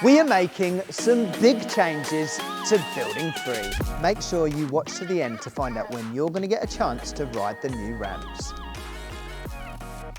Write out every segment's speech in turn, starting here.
We are making some big changes to Building 3. Make sure you watch to the end to find out when you're going to get a chance to ride the new ramps.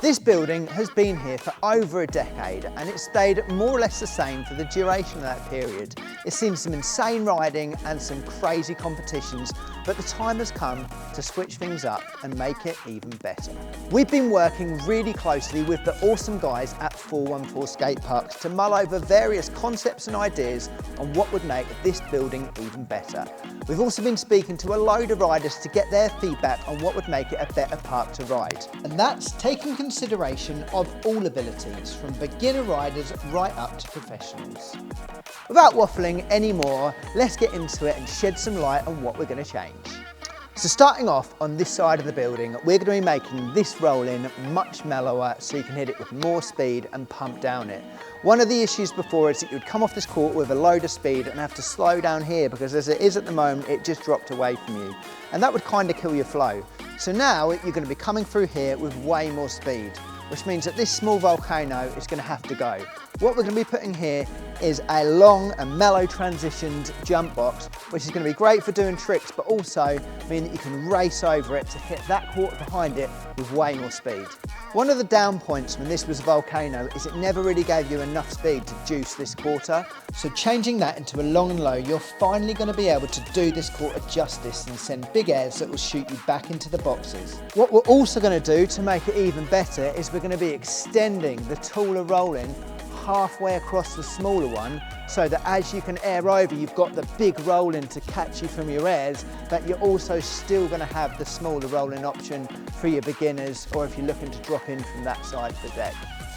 This building has been here for over a decade and it stayed more or less the same for the duration of that period. It's seen some insane riding and some crazy competitions, but the time has come to switch things up and make it even better. We've been working really closely with the awesome guys at 414 Skatepark to mull over various concepts and ideas on what would make this building even better. We've also been speaking to a load of riders to get their feedback on what would make it a better park to ride. And that's taking consideration of all abilities, from beginner riders right up to professionals. Without waffling anymore, let's get into it and shed some light on what we're going to change. So starting off on this side of the building, we're going to be making this roll-in much mellower so you can hit it with more speed and pump down it. One of the issues before is that you'd come off this court with a load of speed and have to slow down here because as it is at the moment, it just dropped away from you. And that would kind of kill your flow. So now you're going to be coming through here with way more speed, which means that this small volcano is going to have to go. What we're going to be putting here is a long and mellow transitioned jump box, which is going to be great for doing tricks, but also mean that you can race over it to hit that quarter behind it with way more speed. One of the down points when this was a volcano is it never really gave you enough speed to juice this quarter. So changing that into a long and low, you're finally going to be able to do this quarter justice and send big airs that will shoot you back into the boxes. What we're also going to do to make it even better is we're going to be extending the taller roll-in halfway across the smaller one, so that as you can air over, you've got the big roll-in to catch you from your airs, but you're also still going to have the smaller roll-in option for your beginners or if you're looking to drop in from that side of the deck.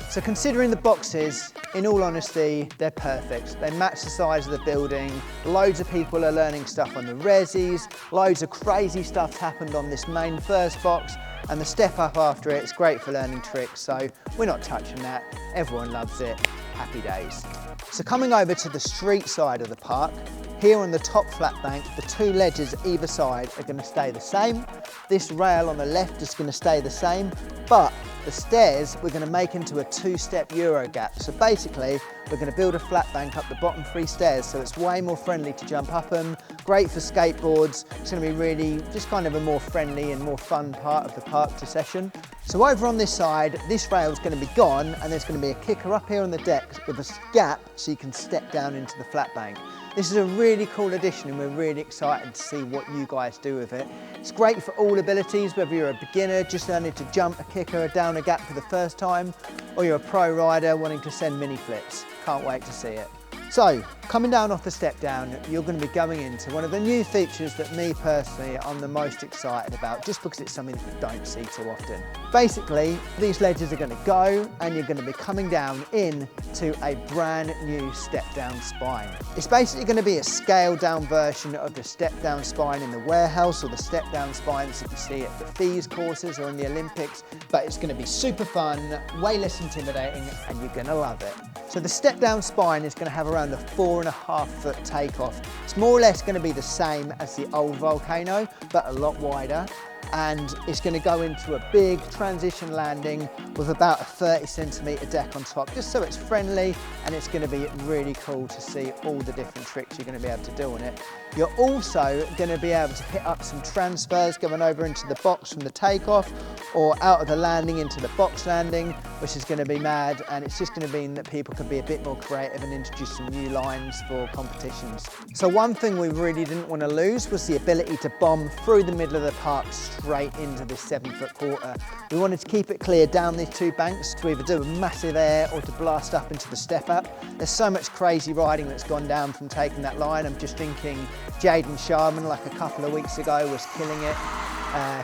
So considering the boxes, in all honesty, they're perfect. They match the size of the building. Loads of people are learning stuff on the resis. Loads of crazy stuff happened on this main first box, and the step up after it is great for learning tricks. So we're not touching that. Everyone loves it. Happy days. So coming over to the street side of the park, here on the top flat bank, the two ledges either side are going to stay the same. This rail on the left is going to stay the same, but the stairs we're going to make into a two-step Euro gap. So basically, we're going to build a flat bank up the bottom three stairs so it's way more friendly to jump up them, great for skateboards. It's going to be really just kind of a more friendly and more fun part of the park to session. So over on this side, this rail is going to be gone and there's going to be a kicker up here on the deck with a gap so you can step down into the flat bank. This is a really cool addition and we're really excited to see what you guys do with it. It's great for all abilities, whether you're a beginner just learning to jump a kicker down a gap for the first time, or you're a pro rider wanting to send mini flips. Can't wait to see it. So, coming down off the step down, you're going to be going into one of the new features that me personally I'm the most excited about, just because it's something that you don't see too often. Basically, these ledges are going to go and you're going to be coming down into a brand new step down spine. It's basically going to be a scaled down version of the step down spine in the warehouse or the step down spines that you see at the FEES courses or in the Olympics, but it's going to be super fun, way less intimidating, and you're going to love it. So the step down spine is going to have around a 4.5 foot takeoff. It's more or less going to be the same as the old volcano, but a lot wider. And it's going to go into a big transition landing with about a 30 centimetre deck on top, just so it's friendly, and it's going to be really cool to see all the different tricks you're going to be able to do on it. You're also going to be able to hit up some transfers going over into the box from the takeoff or out of the landing into the box landing, which is going to be mad, and it's just going to mean that people can be a bit more creative and introduce some new lines for competitions. So one thing we really didn't want to lose was the ability to bomb through the middle of the park straight into this 7 foot quarter. We wanted to keep it clear down these two banks to either do a massive air or to blast up into the step up. There's so much crazy riding that's gone down from taking that line. I'm just thinking Jaden Sharman, like a couple of weeks ago, was killing it.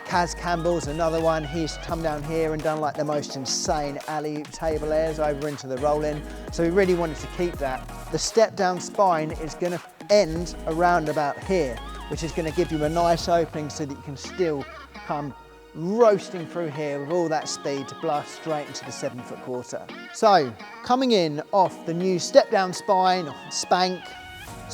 Kaz Campbell's another one. He's come down here and done like the most insane alley table airs over into the roll-in. So we really wanted to keep that. The step down spine is going to end around about here, which is going to give you a nice opening so that you can still come roasting through here with all that speed to blast straight into the 7 foot quarter. So coming in off the new step down spine, or spank,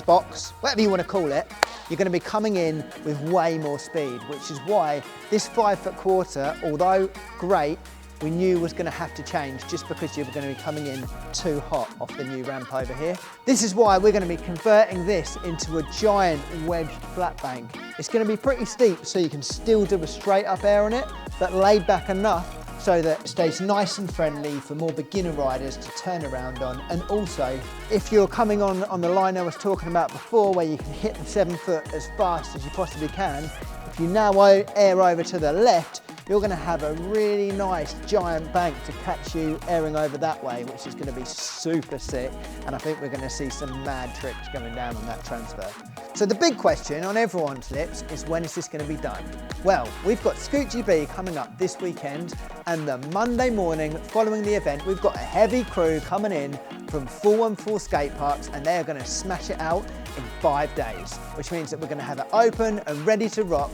box, whatever you want to call it, you're going to be coming in with way more speed, which is why this 5 foot quarter, although great, we knew was going to have to change just because you were going to be coming in too hot off the new ramp over here. This is why we're going to be converting this into a giant wedged flat bank. It's going to be pretty steep so you can still do a straight up air on it, but laid back enough so that it stays nice and friendly for more beginner riders to turn around on. And also, if you're coming on the line I was talking about before, where you can hit the 7 foot as fast as you possibly can, if you now air over to the left, you're going to have a really nice giant bank to catch you airing over that way, which is going to be super sick. And I think we're going to see some mad tricks going down on that transfer. So the big question on everyone's lips is, when is this going to be done? Well, we've got Scoot GB coming up this weekend, and the Monday morning following the event, we've got a heavy crew coming in from 414 skate parks, and they're going to smash it out in 5 days, which means that we're going to have it open and ready to rock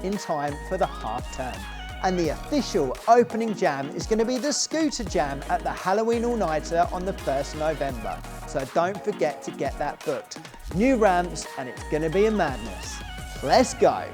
in time for the half term. And the official opening jam is going to be the Scooter Jam at the Halloween All-Nighter on the 1st of November. So don't forget to get that booked. New ramps, and it's going to be a madness. Let's go.